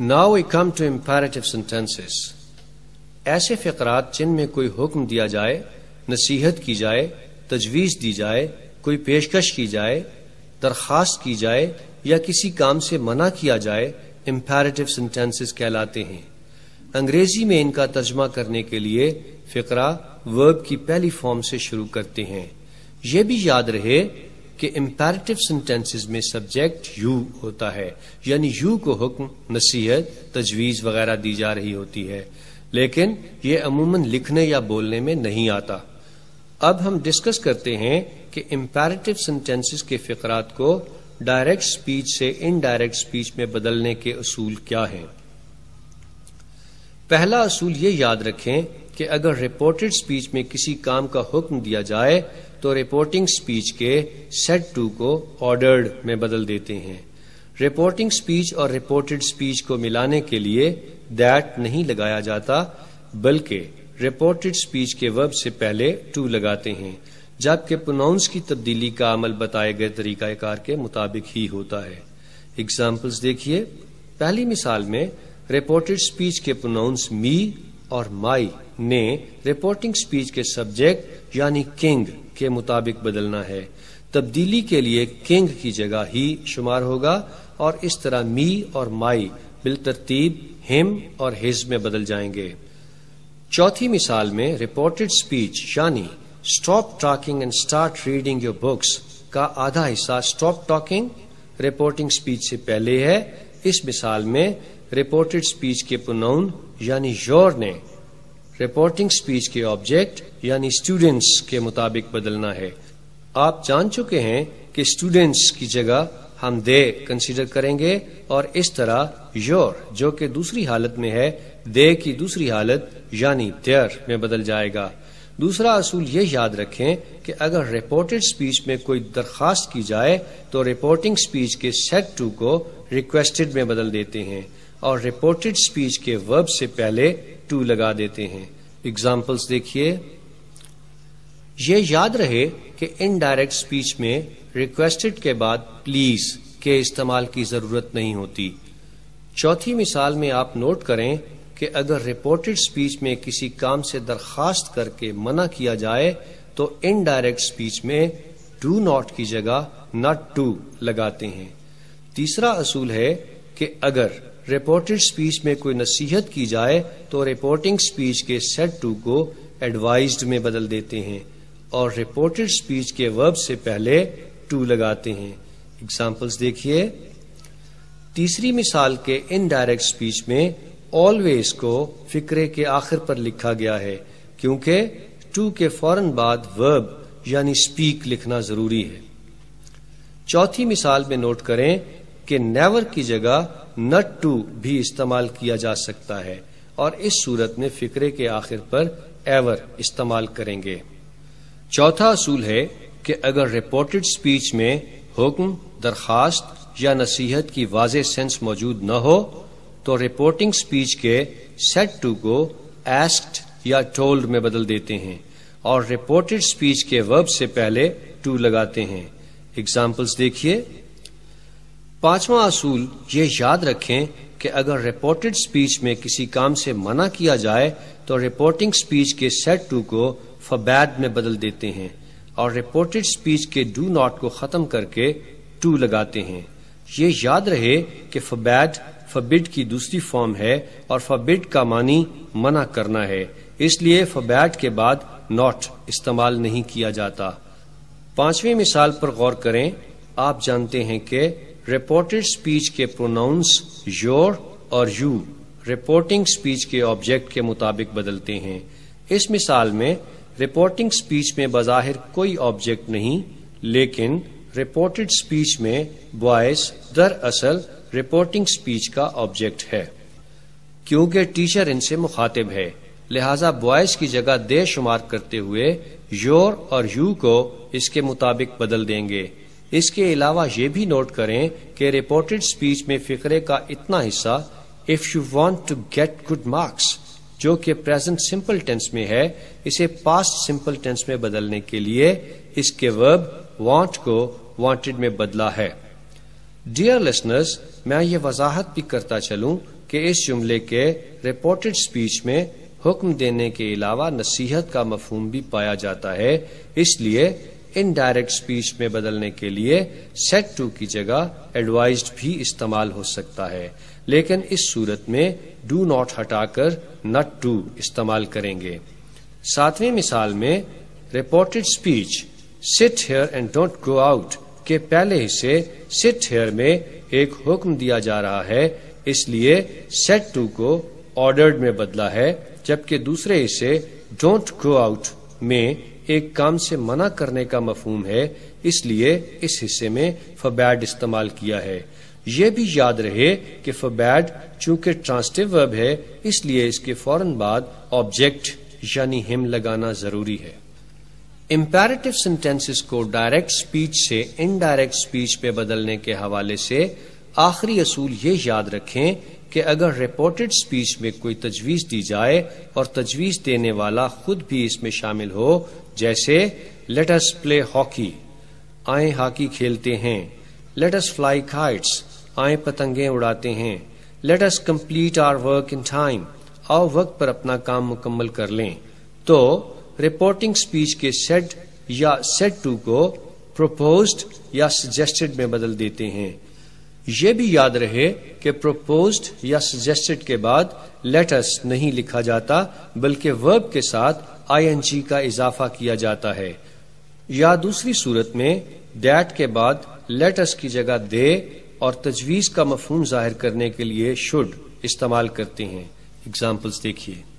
Now we come to imperative sentences. ایسے فقرات جن میں کوئی حکم دیا جائے، نصیحت کی جائے، تجویز دی جائے، کوئی پیشکش کی جائے، درخواست کی جائے یا کسی کام سے منع کیا جائے، imperative sentences کہلاتے ہیں۔ انگریزی میں ان کا ترجمہ کرنے کے لیے فقرہ ورب کی پہلی فارم سے شروع کرتے ہیں۔ یہ بھی یاد رہے کہ imperative sentences میں سبجیکٹ یو ہوتا ہے، یعنی یو کو حکم، نصیحت، تجویز وغیرہ دی جا رہی ہوتی ہے، لیکن یہ عموماً لکھنے یا بولنے میں نہیں آتا۔ اب ہم ڈسکس کرتے ہیں کہ imperative sentences کے فقرات کو ڈائریکٹ سپیچ سے انڈائریکٹ سپیچ میں بدلنے کے اصول کیا ہیں۔ پہلا اصول یہ یاد رکھیں کہ اگر رپورٹڈ سپیچ میں کسی کام کا حکم دیا جائے تو رپورٹنگ سپیچ کے سیڈ ٹو کو آرڈرڈ میں بدل دیتے ہیں۔ رپورٹنگ سپیچ اور رپورٹڈ سپیچ کو ملانے کے لیے دیٹ نہیں لگایا جاتا، بلکہ رپورٹڈ سپیچ کے ورب سے پہلے ٹو لگاتے ہیں، جبکہ پروناؤنس کی تبدیلی کا عمل بتائے گئے طریقہ کار کے مطابق ہی ہوتا ہے۔ اگزامپلز دیکھیے۔ پہلی مثال میں رپورٹڈ سپیچ کے پروناؤنس می اور مائی نے رپورٹنگ سپیچ کے سبجیکٹ یعنی کنگ کے مطابق بدلنا ہے۔ تبدیلی کے لیے کنگ کی جگہ ہی شمار ہوگا اور اس طرح می اور مائی بالترتیب ہم اور ہز میں بدل جائیں گے۔ چوتھی مثال میں رپورٹڈ سپیچ یعنی stop talking and start reading your books کا آدھا حصہ اسٹاپ ٹاکنگ رپورٹنگ سپیچ سے پہلے ہے۔ اس مثال میں رپورٹڈ سپیچ کے پروناؤن یعنی یور نے رپورٹنگ سپیچ کے آبجیکٹ یعنی اسٹوڈینٹس کے مطابق بدلنا ہے۔ آپ جان چکے ہیں کہ اسٹوڈینٹس کی جگہ ہم دے کنسیڈر کریں گے اور اس طرح یور جو کہ دوسری حالت میں ہے دے کی دوسری حالت یعنی دیئر میں بدل جائے گا۔ دوسرا اصول یہ یاد رکھیں کہ اگر رپورٹڈ سپیچ میں کوئی درخواست کی جائے تو رپورٹنگ سپیچ کے سیٹ ٹو کو ریکویسٹڈ میں بدل دیتے ہیں اور رپورٹڈ سپیچ کے ورب سے پہلے ٹو لگا دیتے ہیں۔ اگزامپلز دیکھیے۔ یہ یاد رہے کہ انڈائریکٹ سپیچ میں ریکویسٹڈ کے بعد پلیز کے استعمال کی ضرورت نہیں ہوتی۔ چوتھی مثال میں آپ نوٹ کریں کہ اگر رپورٹڈ سپیچ میں کسی کام سے درخواست کر کے منع کیا جائے تو انڈائریکٹ سپیچ میں ڈو ناٹ کی جگہ ناٹ ٹو لگاتے ہیں۔ تیسرا اصول ہے کہ اگر رپورٹڈ سپیچ میں کوئی نصیحت کی جائے تو رپورٹنگ سپیچ کے سیٹ ٹو کو ایڈوائزڈ میں بدل دیتے ہیں اور رپورٹڈ سپیچ کے ورب سے پہلے ٹو لگاتے ہیں۔ اگزامپلز دیکھیے۔ تیسری مثال کے انڈائریکٹ سپیچ میں آلویز کو فقرے کے آخر پر لکھا گیا ہے کیونکہ ٹو کے فوراً بعد ورب یعنی اسپیک لکھنا ضروری ہے۔ چوتھی مثال میں نوٹ کریں کہ نیور کی جگہ نٹ ٹو بھی استعمال کیا جا سکتا ہے اور اس صورت میں فقرے کے آخر پر ایور استعمال کریں گے۔ چوتھا اصول ہے کہ اگر رپورٹڈ سپیچ میں حکم، درخواست یا نصیحت کی واضح سینس موجود نہ ہو تو رپورٹنگ سپیچ کے سیٹ ٹو کو ایسکڈ یا ٹولڈ میں بدل دیتے ہیں اور رپورٹڈ سپیچ کے ورب سے پہلے ٹو لگاتے ہیں۔ اگزامپلز دیکھیے۔ پانچواں اصول یہ یاد رکھیں کہ اگر رپورٹڈ سپیچ میں کسی کام سے منع کیا جائے تو رپورٹنگ سپیچ کے سیٹ ٹو کو فبیڈ میں بدل دیتے ہیں اور رپورٹڈ سپیچ کے ڈو ناٹ کو ختم کر کے ٹو لگاتے ہیں۔ یہ یاد رہے کہ فبیڈ فبڈ کی دوسری فارم ہے اور فبڈ کا معنی منع کرنا ہے، اس لیے فبیڈ کے بعد ناٹ استعمال نہیں کیا جاتا۔ پانچویں مثال پر غور کریں۔ آپ جانتے ہیں کہ رپورٹڈ سپیچ کے پروناؤنس یور اور یو رپورٹنگ سپیچ کے آبجیکٹ کے مطابق بدلتے ہیں۔ اس مثال میں رپورٹنگ سپیچ میں بظاہر کوئی آبجیکٹ نہیں، لیکن رپورٹڈ سپیچ میں بوائز دراصل رپورٹنگ سپیچ کا آبجیکٹ ہے۔ کیونکہ ٹیچر ان سے مخاطب ہے لہذا بوائز کی جگہ دے شمار کرتے ہوئے یور اور یو کو اس کے مطابق بدل دیں گے۔ اس کے علاوہ یہ بھی نوٹ کریں کہ رپورٹڈ سپیچ میں فقرے کا اتنا حصہ if you want to get good marks جو کہ پریزنٹ سمپل ٹینس میں ہے اسے پاسٹ سمپل ٹینس میں بدلنے کے لیے اس کے ورب وانٹ کو وانٹڈ میں بدلا ہے۔ ڈیئر لسنرز، میں یہ وضاحت بھی کرتا چلوں کہ کہ اس جملے کے رپورٹڈ سپیچ میں حکم دینے کے علاوہ نصیحت کا مفہوم بھی پایا جاتا ہے، اس لیے انڈائریکٹ سپیچ میں بدلنے کے لیے سیڈ ٹو کی جگہ ایڈوائزڈ بھی استعمال ہو سکتا ہے، لیکن اس صورت میں ڈو ناٹ ہٹا کر ناٹ ٹو استعمال کریں گے۔ 7ویں مثال میں رپورٹڈ سپیچ سٹ here and don't go out کے پہلے حصے سٹ ہیئر میں ایک حکم دیا جا رہا ہے، اس لیے سیڈ ٹو کو آرڈرڈ میں بدلا ہے، جبکہ دوسرے حصے ڈونٹ گو آؤٹ میں ایک کام سے منع کرنے کا مفہوم ہے، اس لیے اس حصے میں فبیڈ استعمال کیا ہے۔ یہ بھی یاد رہے کہ فبیڈ چونکہ ٹرانسٹیو ورب ہے، اس لیے اس کے فوراً بعد آبجیکٹ یعنی ہم لگانا ضروری ہے۔ امپیریٹو سینٹینسز کو ڈائریکٹ سپیچ سے انڈائریکٹ سپیچ میں بدلنے کے حوالے سے آخری اصول یہ یاد رکھیں کہ اگر رپورٹڈ سپیچ میں کوئی تجویز دی جائے اور تجویز دینے والا خود بھی اس میں شامل ہو، جیسے لیٹ اس پلے ہاکی، آئیں ہاکی کھیلتے ہیں، لیٹ اس فلائی کائٹس، آئیں پتنگیں اڑاتے ہیں، let us complete our work in time, آؤ وقت پر اپنا کام مکمل کر لیں، تو رپورٹنگ سپیچ کے سیڈ یا سیڈ ٹو کو پروپوزڈ یا سجیسٹڈ میں بدل دیتے ہیں۔ یہ بھی یاد رہے کہ پروپوزڈ یا سجیسٹڈ کے بعد لیٹ اس نہیں لکھا جاتا بلکہ ورب کے ساتھ آئی این جی کا اضافہ کیا جاتا ہے، یا دوسری صورت میں دیٹ کے بعد لیٹ اس کی جگہ دے اور تجویز کا مفہوم ظاہر کرنے کے لیے شوڈ استعمال کرتے ہیں۔ اگزامپلز دیکھیے۔